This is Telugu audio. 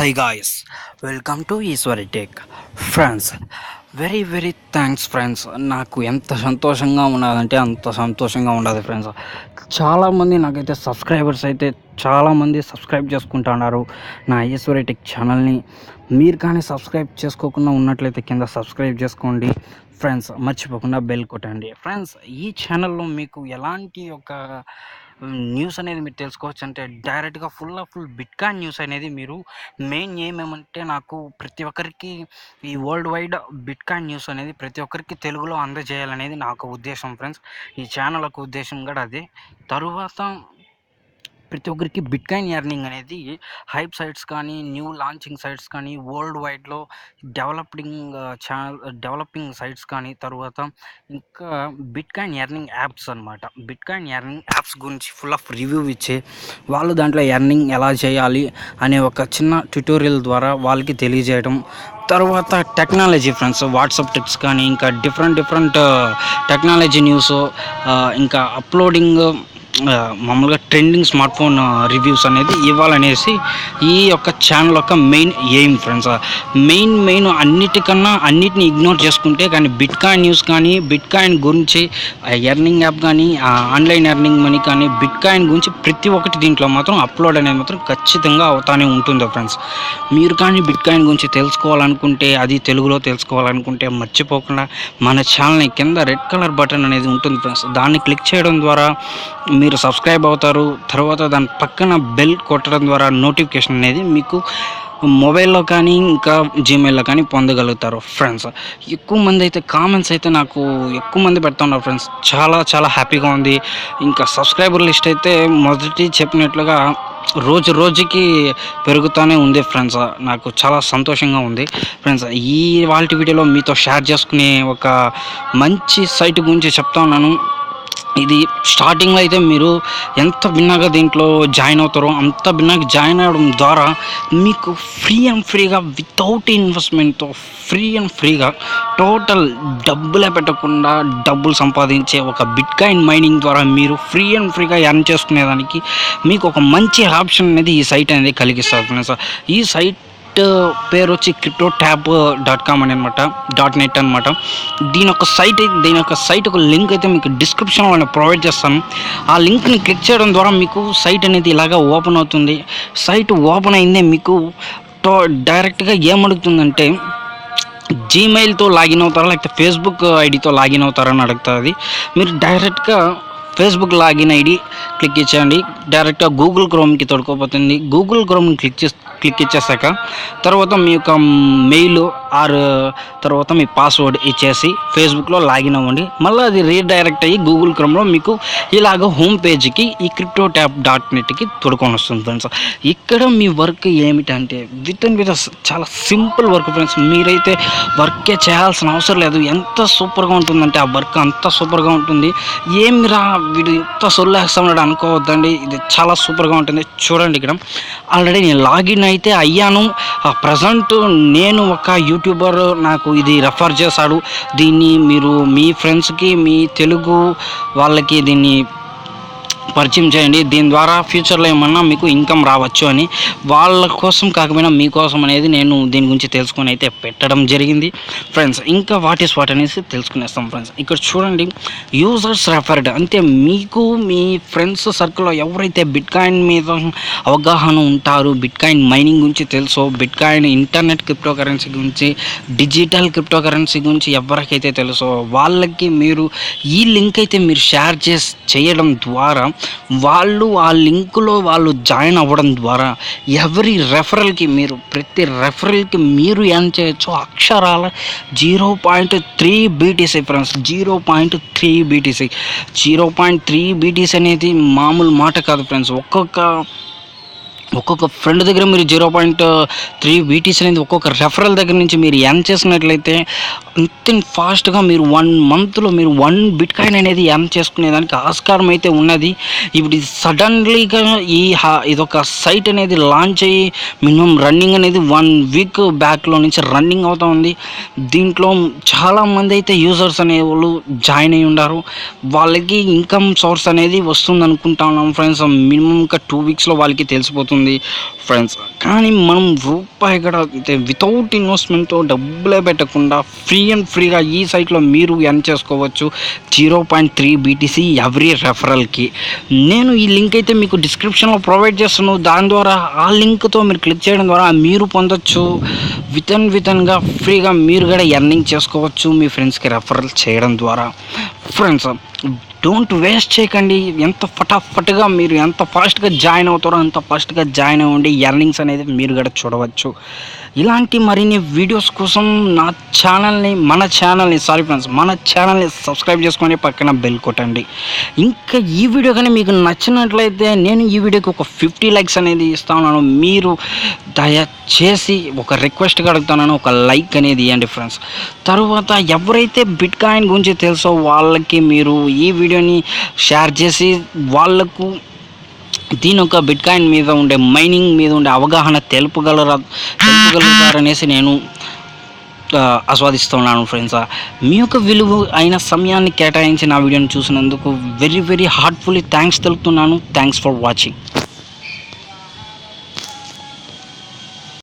Hi guys, welcome to Eshwari tech friends. Very thanks friends. నాకు ఎంత సంతోషంగా ఉన్నదంటే అంత సంతోషంగా ఉండదు ఫ్రెండ్స్. చాలామంది నాకైతే సబ్స్క్రైబర్స్ అయితే చాలామంది సబ్స్క్రైబ్ చేసుకుంటున్నారు నా ఈశ్వరి టెక్ ఛానల్ని. మీరు కానీ సబ్స్క్రైబ్ చేసుకోకుండా ఉన్నట్లయితే కింద సబ్స్క్రైబ్ చేసుకోండి ఫ్రెండ్స్. మర్చిపోకుండా బెల్ కొట్టండి ఫ్రెండ్స్. ఈ ఛానల్లో మీకు ఎలాంటి ఒక న్యూస్ అనేది మీరు తెలుసుకోవచ్చు అంటే డైరెక్ట్గా ఫుల్ బిట్కాయిన్ న్యూస్ అనేది మీరు మెయిన్ ఏమేమంటే నాకు ప్రతి ఒక్కరికి ఈ వరల్డ్ వైడ్ బిట్కాయిన్ న్యూస్ అనేది ప్రతి ఒక్కరికి తెలుగులో అందజేయాలనేది నాకు ఉద్దేశం ఫ్రెండ్స్. ఈ ఛానల్ యొక్క ఉద్దేశం కూడా అదే. తరువాత ప్రతి ఒక్కరికి బిట్కాయిన్ ఎర్నింగ్ అనేది హైప్ సైట్స్ కానీ న్యూ లాంచింగ్ సైట్స్ కానీ వరల్డ్ వైడ్లో డెవలపింగ్ సైట్స్ కానీ తర్వాత ఇంకా బిట్కాయిన్ ఎర్నింగ్ యాప్స్ అనమాట. బిట్కాయిన్ ఎర్నింగ్ యాప్స్ గురించి ఫుల్ ఆఫ్ రివ్యూ ఇచ్చే వాళ్ళు దాంట్లో ఎర్నింగ్ ఎలా చేయాలి అనే ఒక చిన్న ట్యుటోరియల్ ద్వారా వాళ్ళకి తెలియజేయడం. తర్వాత టెక్నాలజీ ఫ్రెండ్స్, వాట్సాప్ టిప్స్ కానీ ఇంకా డిఫరెంట్ టెక్నాలజీ న్యూస్, ఇంకా అప్లోడింగ్ మామూలుగా ట్రెండింగ్ స్మార్ట్ ఫోన్ రివ్యూస్ అనేది ఇవ్వాలనేసి ఈ యొక్క ఛానల్ యొక్క మెయిన్ ఎయిమ్ ఫ్రెండ్స్. మెయిన్ అన్నిటిని ఇగ్నోర్ చేసుకుంటే కానీ బిట్కాయిన్ న్యూస్ కానీ బిట్కాయిన్ గురించి ఎర్నింగ్ యాప్ కానీ ఆన్లైన్ ఎర్నింగ్ మనీ కానీ బిట్కాయిన్ గురించి ప్రతి ఒక్కటి దీంట్లో మాత్రం అప్లోడ్ అనేది మాత్రం ఖచ్చితంగా అవుతానే ఉంటుంది ఫ్రెండ్స్. మీరు కానీ బిట్కాయిన్ గురించి తెలుసుకోవాలనుకుంటే, అది తెలుగులో తెలుసుకోవాలనుకుంటే మర్చిపోకుండా మన ఛానల్ని కింద రెడ్ కలర్ బటన్ అనేది ఉంటుంది ఫ్రెండ్స్. దాన్ని క్లిక్ చేయడం ద్వారా మీరు సబ్స్క్రైబ్ అవుతారు. తర్వాత దాని పక్కన బెల్ కొట్టడం ద్వారా నోటిఫికేషన్ అనేది మీకు మొబైల్లో కానీ ఇంకా జీమెయిల్లో కానీ పొందగలుగుతారు ఫ్రెండ్స్. ఎక్కువ మంది అయితే కామెంట్స్ అయితే నాకు ఎక్కువ మంది పెడుతున్నారు ఫ్రెండ్స్. చాలా హ్యాపీగా ఉంది. ఇంకా సబ్స్క్రైబర్ లిస్ట్ అయితే మొదటి చెప్పినట్లుగా రోజుకి పెరుగుతూనే ఉంది ఫ్రెండ్స్. నాకు చాలా సంతోషంగా ఉంది ఫ్రెండ్స్. ఈ వాళ్ళ వీడియోలో మీతో షేర్ చేసుకునే ఒక మంచి సైట్ గురించి చెప్తా ఉన్నాను. ఇది స్టార్టింగ్లో అయితే మీరు ఎంత భిన్నగా దీంట్లో జాయిన్ అవుతారో అంత భిన్నగా జాయిన్ అవ్వడం ద్వారా మీకు ఫ్రీగా వితౌట్ ఇన్వెస్ట్మెంట్తో ఫ్రీగా టోటల్ డబ్బులే పెట్టకుండా డబ్బులు సంపాదించే ఒక బిట్కాయిన్ మైనింగ్ ద్వారా మీరు ఫ్రీగా ఎర్న్ చేసుకునేదానికి మీకు ఒక మంచి ఆప్షన్ అనేది ఈ సైట్ అనేది కలిగిస్తారు ఫ్రెండ్స్. ఈ సైట్ పేరు వచ్చి cryptotab.com అని అనమాట, .net అనమాట. దీని యొక్క సైట్ ఒక లింక్ అయితే మీకు డిస్క్రిప్షన్లో నేను ప్రొవైడ్ చేస్తాను. ఆ లింక్ని క్లిక్ చేయడం ద్వారా మీకు సైట్ అనేది ఇలాగా ఓపెన్ అవుతుంది. సైట్ ఓపెన్ అయిందే మీకు డైరెక్ట్గా ఏమడుగుతుందంటే జీమెయిల్తో లాగిన్ అవుతారా లేకపోతే ఫేస్బుక్ ఐడితో లాగిన్ అవుతారని అడుగుతుంది. మీరు డైరెక్ట్గా ఫేస్బుక్ లాగిన్ ఐడి క్లిక్ ఇచ్చేయండి. డైరెక్ట్గా గూగుల్ క్రోమ్కి తోడుకోపోతుంది. గూగుల్ క్రోమ్ని క్లిక్ ఇచ్చేసాక తర్వాత మీ యొక్క మెయిల్ తర్వాత మీ పాస్వర్డ్ ఇచ్చేసి ఫేస్బుక్లో లాగిన్ అవ్వండి. మళ్ళీ అది రీడైరెక్ట్ అయ్యి గూగుల్ క్రోమ్లో మీకు ఇలాగ హోమ్ పేజ్కి ఈ cryptotab.netకి తోడుకొని వస్తుంది ఫ్రెండ్స్. ఇక్కడ మీ వర్క్ ఏమిటంటే విత్ చాలా సింపుల్ వర్క్ ఫ్రెండ్స్. మీరైతే వర్కే చేయాల్సిన అవసరం లేదు. ఎంత సూపర్గా ఉంటుందంటే ఆ వర్క్ అంత సూపర్గా ఉంటుంది. ఏమిరా వీడు ఇంత సొల్లేస్తున్నాడు అనుకోవద్దండి, ఇది చాలా సూపర్గా ఉంటుంది. చూడండి, ఇక్కడ ఆల్రెడీ నేను లాగిన్ అయితే అయ్యాను. ప్రజెంట్ నేను ఒక యూట్యూబర్ నాకు ఇది రెఫర్ చేశాడు. దీన్ని మీరు మీ ఫ్రెండ్స్కి మీ తెలుగు వాళ్ళకి దీన్ని పరిచయం చేయండి. దీని ద్వారా ఫ్యూచర్లో ఏమన్నా మీకు ఇన్కమ్ రావచ్చు అని. వాళ్ళ కోసం కాకపోయినా మీకోసం అనేది నేను దీని గురించి తెలుసుకొని అయితే పెట్టడం జరిగింది ఫ్రెండ్స్. ఇంకా వాట్ అనేసి తెలుసుకునేస్తాం ఫ్రెండ్స్. ఇక్కడ చూడండి, యూజర్స్ రెఫర్డ్ అంటే మీకు మీ ఫ్రెండ్స్ సర్కిల్లో ఎవరైతే బిట్కాయిన్ మీద అవగాహన ఉంటారో, బిట్కాయిన్ మైనింగ్ గురించి తెలుసో, బిట్కాయిన్ ఇంటర్నెట్ క్రిప్టో కరెన్సీ గురించి, డిజిటల్ క్రిప్టో కరెన్సీ గురించి ఎవరికైతే తెలుసో వాళ్ళకి మీరు ఈ లింక్ అయితే మీరు షేర్ చేయడం ద్వారా వాళ్ళు ఆ లింకులో వాళ్ళు జాయిన్ అవ్వడం ద్వారా ప్రతి రెఫరల్కి మీరు ఏం చేయొచ్చు అక్షరాల 0.3 BTC ఫ్రెండ్స్. 0.3 BTC అనేది మామూలు మాట కాదు ఫ్రెండ్స్. ఒక్కొక్క ఫ్రెండ్ దగ్గర మీరు 0.3 BTC అనేది ఒక్కొక్క రెఫరల్ దగ్గర నుంచి మీరు ఎర్న్ చేసినట్లయితే అంత ఫాస్ట్గా మీరు 1 మంత్లో మీరు 1 బిట్కాయిన్ అనేది ఎర్న్ చేసుకునేదానికి ఆస్కారం అయితే ఉన్నది. ఇప్పుడు సడన్లీగా ఇదొక సైట్ అనేది లాంచ్ అయ్యి మినిమం రన్నింగ్ అనేది 1 వీక్ బ్యాక్లో నుంచి రన్నింగ్ అవుతూ ఉంది. దీంట్లో చాలామంది అయితే యూజర్స్ అనేవాళ్ళు జాయిన్ అయ్యి ఉన్నారు. వాళ్ళకి ఇన్కమ్ సోర్స్ అనేది వస్తుంది అనుకుంటా ఉన్నాం ఫ్రెండ్స్. మినిమం ఇంకా 2 వీక్స్లో వాళ్ళకి తెలిసిపోతుంది. వస్తుంది ఫ్రెండ్స్. కానీ మనం రూపాయి కూడా అంటే వితౌట్ ఇన్వెస్ట్మెంట్తో డబ్బులే పెట్టకుండా ఫ్రీగా ఈ సైట్లో మీరు ఎర్న్ చేసుకోవచ్చు 0.3 BTC ఎవ్రీ రెఫరల్కి. నేను ఈ లింక్ అయితే మీకు డిస్క్రిప్షన్లో ప్రొవైడ్ చేస్తున్నాను. దాని ద్వారా ఆ లింక్తో మీరు క్లిక్ చేయడం ద్వారా మీరు పొందొచ్చు వితన్గా ఫ్రీగా మీరు కూడా ఎర్నింగ్ చేసుకోవచ్చు మీ ఫ్రెండ్స్కి రెఫరల్ చేయడం ద్వారా. ఫ్రెండ్స్, డోంట్ వేస్ట్ చేయకండి. ఎంత ఫటాఫట్గా మీరు ఎంత ఫాస్ట్గా జాయిన్ అవుతారో అంత ఫాస్ట్గా జాయిన్ అవ్వండి. ఎర్నింగ్స్ అనేది మీరు కూడా చూడవచ్చు. ఇలాంటి మరిన్ని వీడియోస్ కోసం మన ఛానల్ని సబ్స్క్రైబ్ చేసుకొని పక్కన బెల్ కొట్టండి. ఇంకా ఈ వీడియో కానీ మీకు నచ్చినట్లయితే నేను ఈ వీడియోకి ఒక 50 లైక్స్ అనేది ఇస్తాను. మీరు దయచేసి ఒక రిక్వెస్ట్గా అడుగుతున్నాను, ఒక లైక్ అనేది ఇవ్వండి ఫ్రెండ్స్. తర్వాత ఎవరైతే బిట్ కాయిన్ గురించి తెలుసో వాళ్ళకి మీరు ఈ వీడియోని షేర్ చేసి వాళ్ళకు దీని యొక్క బిట్ కాయిన్ మీద ఉండే మైనింగ్ మీద ఉండే అవగాహన తెలుపగలరనేసి నేను ఆస్వాదిస్తున్నాను ఫ్రెండ్స్. మీ యొక్క విలువ అయిన సమయాన్ని కేటాయించి నా వీడియోని చూసినందుకు వెరీ హార్ట్ఫుల్లీ థ్యాంక్స్ తెలుపుతున్నాను. Thanks for watching.